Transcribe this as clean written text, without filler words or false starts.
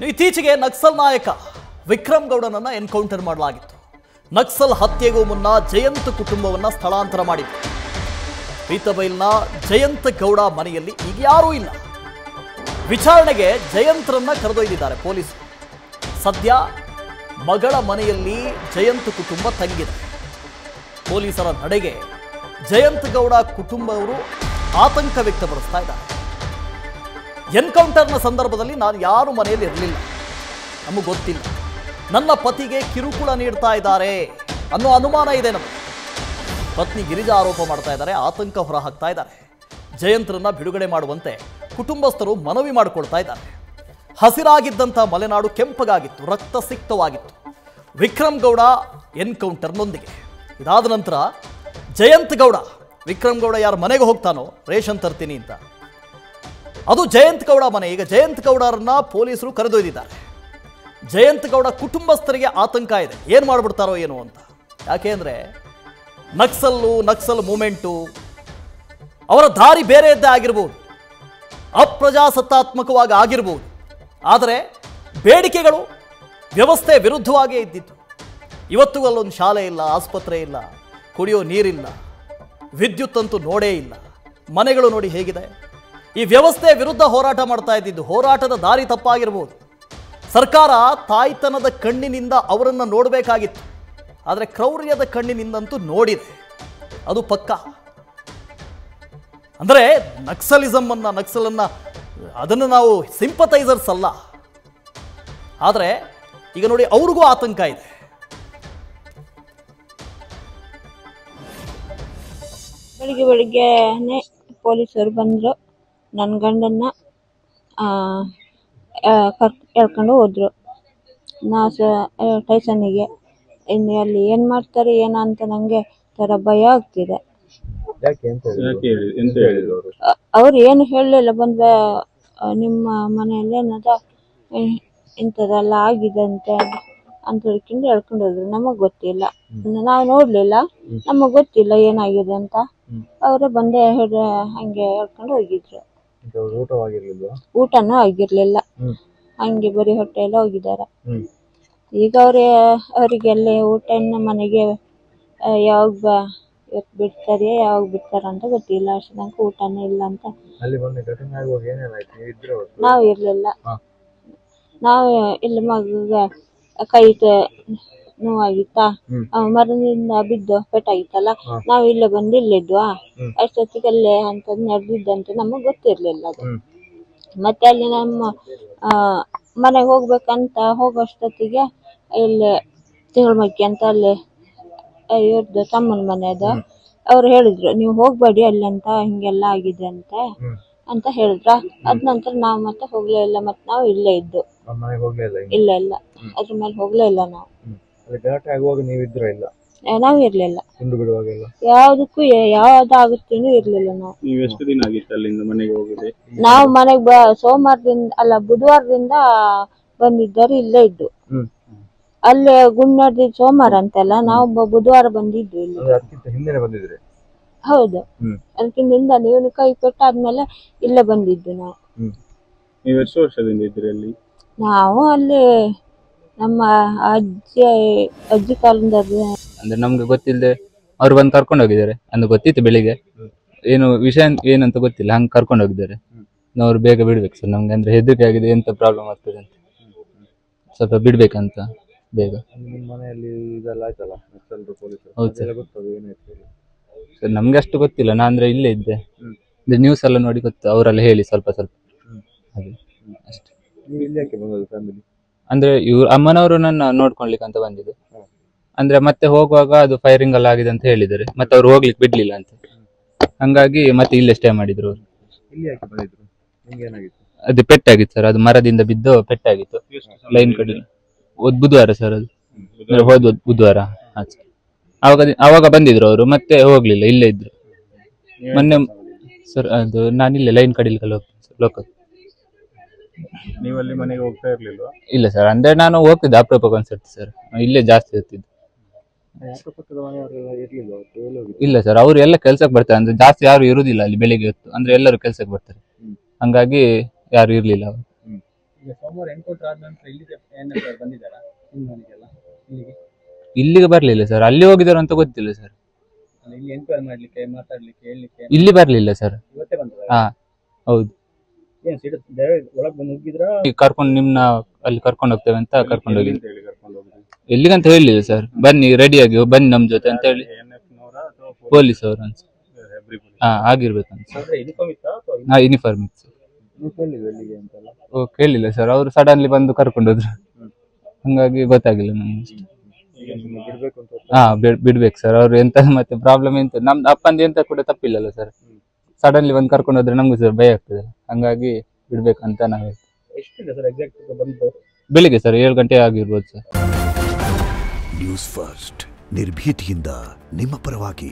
ಇತ್ತೀಚೆಗೆ ನಕ್ಸಲ್ ನಾಯಕ ವಿಕ್ರಮ್ ಗೌಡನನ್ನ ಎನ್ಕೌಂಟರ್ ಮಾಡಲಾಗಿತ್ತು. ನಕ್ಸಲ್ ಹತ್ಯೆಗೂ ಮುನ್ನ ಜಯಂತ್ ಕುಟುಂಬವನ್ನ ಸ್ಥಳಾಂತರ ಮಾಡಿತ್ತು. ಪೀತಬೈಲ್ನ ಜಯಂತ್ ಗೌಡ ಮನೆಯಲ್ಲಿ ಈಗ ಯಾರೂ ಇಲ್ಲ. ವಿಚಾರಣೆಗೆ ಜಯಂತ್ರನ್ನ ಕರೆದೊಯ್ದಿದ್ದಾರೆ ಪೊಲೀಸರು. ಸದ್ಯ ಮಗಳ ಮನೆಯಲ್ಲಿ ಜಯಂತ್ ಕುಟುಂಬ ತಂಗಿದೆ. ಪೊಲೀಸರ ನಡೆಗೆ ಜಯಂತ್ ಗೌಡ ಕುಟುಂಬವರು ಆತಂಕ ವ್ಯಕ್ತಪಡಿಸ್ತಾ ಇದ್ದಾರೆ. ಎನ್ಕೌಂಟರ್ನ ಸಂದರ್ಭದಲ್ಲಿ ನಾನು ಯಾರು ಮನೆಯಲ್ಲಿ ಇರಲಿಲ್ಲ, ನಮಗೆ ಗೊತ್ತಿಲ್ಲ, ನನ್ನ ಪತಿಗೆ ಕಿರುಕುಳ ನೀಡ್ತಾ ಇದ್ದಾರೆ ಅನ್ನೋ ಅನುಮಾನ ಇದೆ ನಮಗೆ. ಪತ್ನಿ ಗಿರಿಜಾ ಆರೋಪ ಮಾಡ್ತಾ ಇದ್ದಾರೆ, ಆತಂಕ ಹೊರಹಾಕ್ತಾ ಇದ್ದಾರೆ. ಜಯಂತ್ರನ್ನ ಬಿಡುಗಡೆ ಮಾಡುವಂತೆ ಕುಟುಂಬಸ್ಥರು ಮನವಿ ಮಾಡಿಕೊಳ್ತಾ ಇದ್ದಾರೆ. ಹಸಿರಾಗಿದ್ದಂಥ ಮಲೆನಾಡು ಕೆಂಪಗಾಗಿತ್ತು, ರಕ್ತಸಿಕ್ತವಾಗಿತ್ತು ವಿಕ್ರಮ್ ಗೌಡ ಎನ್ಕೌಂಟರ್ನೊಂದಿಗೆ. ಇದಾದ ನಂತರ ಜಯಂತ್ ಗೌಡ, ವಿಕ್ರಮ್ ಗೌಡ ಯಾರ ಮನೆಗೆ ಹೋಗ್ತಾನೋ ರೇಷನ್ ತರ್ತೀನಿ ಅಂತ, ಅದು ಜಯಂತ್ ಗೌಡ ಮನೆ. ಈಗ ಜಯಂತ್ ಗೌಡರನ್ನ ಪೊಲೀಸರು ಕರೆದೊಯ್ದಿದ್ದಾರೆ. ಜಯಂತ್ ಗೌಡ ಕುಟುಂಬಸ್ಥರಿಗೆ ಆತಂಕ ಇದೆ, ಏನು ಮಾಡಿಬಿಡ್ತಾರೋ ಏನೋ ಅಂತ. ಯಾಕೆಂದರೆ ನಕ್ಸಲ್ ಮೂಮೆಂಟು ಅವರ ದಾರಿ ಬೇರೆಯದ್ದೇ ಆಗಿರ್ಬೋದು, ಅಪ್ರಜಾಸತ್ತಾತ್ಮಕವಾಗಿ ಆಗಿರ್ಬೋದು. ಆದರೆ ಬೇಡಿಕೆಗಳು ವ್ಯವಸ್ಥೆ ವಿರುದ್ಧವಾಗೇ ಇದ್ದಿತ್ತು. ಇವತ್ತು ಅಲ್ಲೊಂದು ಶಾಲೆ ಇಲ್ಲ, ಆಸ್ಪತ್ರೆ ಇಲ್ಲ, ಕುಡಿಯೋ ನೀರಿಲ್ಲ, ವಿದ್ಯುತ್ ಅಂತೂ ನೋಡೇ ಇಲ್ಲ. ಮನೆಗಳು ನೋಡಿ ಹೇಗಿದೆ. ಈ ವ್ಯವಸ್ಥೆ ವಿರುದ್ಧ ಹೋರಾಟ ಮಾಡ್ತಾ ಇದ್ದಿದ್ದು. ಹೋರಾಟದ ದಾರಿ ತಪ್ಪಾಗಿರ್ಬೋದು. ಸರ್ಕಾರ ತಾಯ್ತನದ ಕಣ್ಣಿನಿಂದ ಅವರನ್ನು ನೋಡಬೇಕಾಗಿತ್ತು, ಆದರೆ ಕ್ರೌರ್ಯದ ಕಣ್ಣಿನಿಂದಂತೂ ನೋಡಿದೆ, ಅದು ಪಕ್ಕ. ಅಂದರೆ ನಕ್ಸಲನ್ನು ಅದನ್ನು ನಾವು ಸಿಂಪತೈಸರ್ಸ್ ಅಲ್ಲ, ಆದರೆ ಈಗ ನೋಡಿ ಅವ್ರಿಗೂ ಆತಂಕ ಇದೆ. ಬೆಳಿಗ್ಗೆನೆ ಪೊಲೀಸರು ಬಂದರು. ನನ್ನ ಗಂಡನ್ನ ಎಳ್ಕೊಂಡು ಹೋದ್ರು ಟೈಸನ್ನಿಗೆ. ಇನ್ನು ಅಲ್ಲಿ ಏನು ಮಾಡ್ತಾರೆ ಏನೋ ಅಂತ ನನಗೆ ಥರ ಭಯ ಆಗ್ತಿದೆ. ಅವ್ರು ಏನು ಹೇಳಲಿಲ್ಲ. ಬಂದ ನಿಮ್ಮ ಮನೆಯಲ್ಲಿ ಏನದ ಇಂಥದ್ದೆಲ್ಲ ಆಗಿದೆ ಅಂತ ಹೇಳ್ಕೊಂಡು ಹೇಳ್ಕೊಂಡು ಹೋದ್ರು. ನಮಗೆ ಗೊತ್ತಿಲ್ಲ, ನಾವು ನೋಡಲಿಲ್ಲ, ನಮಗೆ ಗೊತ್ತಿಲ್ಲ ಏನಾಗಿದೆ ಅಂತ. ಅವರೇ ಬಂದೆ ಹಂಗೆ ಹೇಳ್ಕೊಂಡು ಹೋಗಿದ್ರು. ಊಟನೂ ಆಗಿರ್ಲಿಲ್ಲ, ಹಂಗೆ ಬರೀ ಹೊಟ್ಟೆಲ್ಲ ಹೋಗಿದ್ದಾರೆ. ಈಗ ಅವರಿಗೆಲ್ಲ ಊಟನ ಮನೆಗೆ ಯಾವಾಗ ಬಿಡ್ತಾರೆ ಯಾವಾಗ ಬಿಡ್ತಾರ ಅಂತ ಗೊತ್ತಿಲ್ಲ. ಅಷ್ಟು ತನಕ ಊಟನೇ ಇಲ್ಲ ಅಂತ. ನಾವು ಇರ್ಲಿಲ್ಲ, ನಾವು ಇಲ್ಲಿ ಮಗ ಕೈ ನೋವಾಗಿತ್ತಾ, ಮರದಿಂದ ಬಿದ್ದು ಪೆಟ್ಟಾಗಿತ್ತಲ್ಲ, ನಾವು ಇಲ್ಲೇ ಬಂದು ಇಲ್ಲಿದ್ವಾ. ಅಷ್ಟೊತ್ತಿಗೆ ಅಲ್ಲೇ ಅಂತದ್ ನಡೆದಿದ್ದಂತೆ ನಮಗ್ ಗೊತ್ತಿರ್ಲಿಲ್ಲ ಅದು. ಮತ್ತೆ ಅಲ್ಲಿ ನಮ್ಮ ಮನೆಗೆ ಹೋಗ್ಬೇಕಂತ ಹೋಗೋಷ್ಟೊತ್ತಿಗೆ ಇಲ್ಲಿ ತಿಂಗಳಮಕ್ಕಿ ಅಂತ ಅಲ್ಲಿ ಇವ್ರದ್ದು ತಮ್ಮನ ಮನೆ ಅದ. ಅವ್ರು ಹೇಳಿದ್ರು ನೀವು ಹೋಗ್ಬೇಡಿ ಅಲ್ಲಿ ಅಂತ, ಹಿಂಗೆಲ್ಲ ಆಗಿದೆ ಅಂತ ಹೇಳಿದ್ರ. ಅದ್ ನಂತರ ನಾವು ಮತ್ತೆ ಹೋಗ್ಲೇ ಇಲ್ಲ. ಮತ್ತೆ ನಾವು ಇಲ್ಲೇ ಇದ್ದು, ಇಲ್ಲ ಅದ್ರ ಮೇಲೆ ಹೋಗ್ಲೇ ಇಲ್ಲ. ನಾವು ನಾವ್ ಇರ್ಲಿಲ್ಲ, ಯಾವ್ದಕ್ಕೂ ಯಾವ್ದಾಗುತ್ತೇನು ಇರ್ಲಿಲ್ಲ. ನಾವು ಮನೆಗೆ ಸೋಮವಾರದಿಂದ ಅಲ್ಲ ಬುಧವಾರದಿಂದ ಬಂದಿದ್ದರು, ಇಲ್ಲೇ ಇದ್ದು. ಅಲ್ಲೇ ಗುಂಡ್ನಾಡ್ದಿ ಸೋಮವಾರ ಅಂತಲ್ಲ, ನಾವು ಬುಧವಾರ ಬಂದಿದ್ದು ಇಲ್ಲಿ. ಹೌದು, ಅದಕ್ಕಿಂತ ನೀವು ಕೈ ಪೆಟ್ಟಾದ್ಮೇಲೆ ಇಲ್ಲೇ ಬಂದಿದ್ದು ನಾವು. ನಾವು ಅಲ್ಲಿ ನಮ್ಮ ಅಜ್ಜಿ ಕಾಲದಿಂದ ಅಂದ್ರೆ ನಮ್ಗೆ ಗೊತ್ತಿಲ್ಲದೆ ಅವ್ರು ಬಂದು ಕರ್ಕೊಂಡು ಹೋಗಿದ್ದಾರೆ. ಅಂದ್ರೆ ಗೊತ್ತಿತ್ತು ಬೆಳಿಗ್ಗೆ, ಏನು ವಿಷಯ ಏನಂತ ಗೊತ್ತಿಲ್ಲ, ಹಂಗೆ ಕರ್ಕೊಂಡು ಹೋಗಿದ್ದಾರೆ. ಅವ್ರು ಬೇಗ ಬಿಡ್ಬೇಕು ಸರ್, ನಮ್ಗೆ ಅಂದ್ರೆ ಹೆದರಿಕೆ ಆಗಿದೆ, ಎಂತ ಪ್ರಾಬ್ಲಮ್ ಆಗ್ತದೆ ಅಂತ ಸ್ವಲ್ಪ ಬಿಡ್ಬೇಕಂತ ಬೇಗ. ಹೌದು ಸರ್, ನಮ್ಗೆ ಅಷ್ಟು ಗೊತ್ತಿಲ್ಲ. ನಾ ಅಂದ್ರೆ ಇಲ್ಲೇ ಇದ್ದೆ, ನ್ಯೂಸ್ ಎಲ್ಲ ನೋಡಿ ಗೊತ್ತು, ಅವರೆಲ್ಲ ಹೇಳಿ ಸ್ವಲ್ಪ ಹಾಗೆ ಅಷ್ಟೇ. ಅಂದ್ರೆ ಇವ್ರ ಅಮ್ಮನವರು ನನ್ನ ನೋಡ್ಕೊಳ್ಲಿಕ್ಕೆ ಅಂತ ಬಂದಿದ್ದು. ಅಂದ್ರೆ ಮತ್ತೆ ಹೋಗುವಾಗ ಅದು ಫೈರಿಂಗ್ ಎಲ್ಲ ಆಗಿದೆ ಅಂತ ಹೇಳಿದ್ದಾರೆ. ಮತ್ತೆ ಅವ್ರು ಹೋಗ್ಲಿಕ್ಕೆ ಬಿಡ್ಲಿಲ್ಲ ಅಂತ, ಹಂಗಾಗಿ ಮತ್ತೆ ಇಲ್ಲೇ ಸ್ಟೇ ಮಾಡಿದ್ರು ಅವ್ರು. ಅದು ಪೆಟ್ಟಾಗಿತ್ತು ಸರ್, ಅದು ಮರದಿಂದ ಬಿದ್ದು ಪೆಟ್ಟಾಗಿತ್ತು ಲೈನ್ ಕಡೆ. ಬುಧವಾರ ಸರ್, ಅದು ಹೋದ ಬುಧವಾರ. ಅವಾಗ ಬಂದಿದ್ರು ಅವರು, ಮತ್ತೆ ಹೋಗ್ಲಿಲ್ಲ, ಇಲ್ಲೇ ಇದ್ರು. ಮೊನ್ನೆ ಸರ್ ಅದು ನಾನಿಲ್ಲೇ ಲೈನ್ ಕಡಿಲಿಕ್ಕೆ ಲೋಕಲ್. ನೀವಲ್ಲಿ ಮನೆಗೆ ಹೋಗ್ತಾ ಇರ್ಲಿಲ್ವಾ? ಇಲ್ಲ ಸರ್, ಅಂದ್ರೆ ನಾನು ಹೋಗ್ತಿದ್ದೆ ಅಪರೂಪಕ್ಕೆ ಒಂದ್ಸರ್ತಿ ಸರ್, ಇಲ್ಲೇ ಜಾಸ್ತಿ ಇರ್ತಿದ್ದೆ. ಇಲ್ಲ ಸರ್, ಅವ್ರು ಎಲ್ಲ ಕೆಲ್ಸಕ್ಕೆ ಬರ್ತಾರೆ. ಅಂದ್ರೆ ಜಾಸ್ತಿ ಯಾರು ಇರುದಿಲ್ಲ ಅಲ್ಲಿ ಬೆಳಿಗ್ಗೆ ಹೊತ್ತು, ಅಂದ್ರೆ ಎಲ್ಲರೂ ಕೆಲ್ಸಕ್ಕೆ ಬರ್ತಾರೆ, ಹಂಗಾಗಿ ಯಾರು ಇರ್ಲಿಲ್ಲ ಅವರು. ಈಗ ಸೋಮವಾರ ಎನ್ಕೌಂಟರ್ ಆದ ನಂತರ ಇಲ್ಲಿಗೆ ಏನಾದ್ರು ಬಂದಿದ್ದಾರಾ ನಿಮ್ಮ ಮನೆಗೆಲ್ಲ ಇಲ್ಲಿಗೆ? ಇಲ್ಲಿಗೆ ಬರ್ಲಿಲ್ಲ ಸರ್, ಅಲ್ಲಿ ಹೋಗಿದಾರ ಅಂತ ಗೊತ್ತಿಲ್ಲ ಸರ್. ಇಲ್ಲಿ ಎನ್ಕ್ವೈರಿ ಮಾಡ್ಲಿಕ್ಕೆ ಮಾತಾಡ್ಲಿಕ್ಕೆ ಹೇಳಲಿಕ್ಕೆ ಇಲ್ಲಿ ಬರ್ಲಿಲ್ಲ ಸರ್. ಇವತ್ತೇ ಬಂದದ? ಹಾ ಹೌದು. ಏನ್ ಸಿಡ ಒಳಗ್ ಬಂದು ಹೋಗಿದ್ರ? ಕರ್ಕೊಂಡು ನಿಮ್ನ ಅಲ್ಲಿ ಕರ್ಕೊಂಡು ಹೋಗ್ತೇವೆ ಅಂತ ಕರ್ಕೊಂಡು ಹೋಗಿದ್ರು. ಕರ್ಕೊಂಡು ಹೋಗಿದ್ರು ಎಲ್ಲಿಗಂತ ಹೇಳಿಲ್ಲ ಸರ್, ಬನ್ನಿ ರೆಡಿಯಾಗಿ ಬನ್ನಿ ನಮ್ ಜೊತೆ ಅಂತ ಹೇಳಿ. ಪೊಲೀಸ್ ಅವರು ಅನ್ಸ ಹಾ ಆಗಿರ್ಬೇಕಂತ. ಯೂನಿಫಾರ್ಮ್ ಇತ್ತಾ ಅಥವಾ ಹಾ ಯೂನಿಫಾರ್ಮ್ ಇತ್ತು. ಎಲ್ಲಿಗೆ ಅಂತೆಲ್ಲ? ಓ ಕೇಳಿಲ್ಲ ಸರ್, ಅವರು ಸಡನ್ಲಿ ಬಂದು ಕರ್ಕೊಂಡು ಹೋದ್ರು, ಹಂಗಾಗಿ ಗೊತ್ತಾಗಿಲ್ಲ ನಮ್ಗೆ. ಬಿಡ್ಬೇಕು ಅಂತ ಹಾ ಬಿಡ್ಬೇಕು ಸರ್. ಅವ್ರು ಎಂತ ಮತ್ತೆ ಪ್ರಾಬ್ಲಮ್ ಎಂತ ನಮ್ದು ಅಪ್ಪಂದು ಎಂತ ಕೂಡ ತಪ್ಪಿಲ್ಲಲ್ಲ ಸರ್. ಸಡನ್ಲಿ ಬಂದು ಕರ್ಕೊಂಡು ಹೋದ್ರೆ ನಮ್ಗೂ ಸರ್ ಭಯ ಆಗ್ತದೆ, ಹಂಗಾಗಿ ಬಿಡ್ಬೇಕಂತ ನಾವು. ಎಷ್ಟಿದೆ ಸರ್ ಎಕ್ಸಾಕ್ಟ್ ಬಂದು? ಬೆಳಿಗ್ಗೆ ಸರ್ 7 ಗಂಟೆ ಆಗಿರ್ಬೋದು ಸರ್. ನ್ಯೂಸ್ ಫಸ್ಟ್ ನಿರ್ಭೀತಿಯಿಂದ ನಿಮ್ಮ ಪರವಾಗಿ.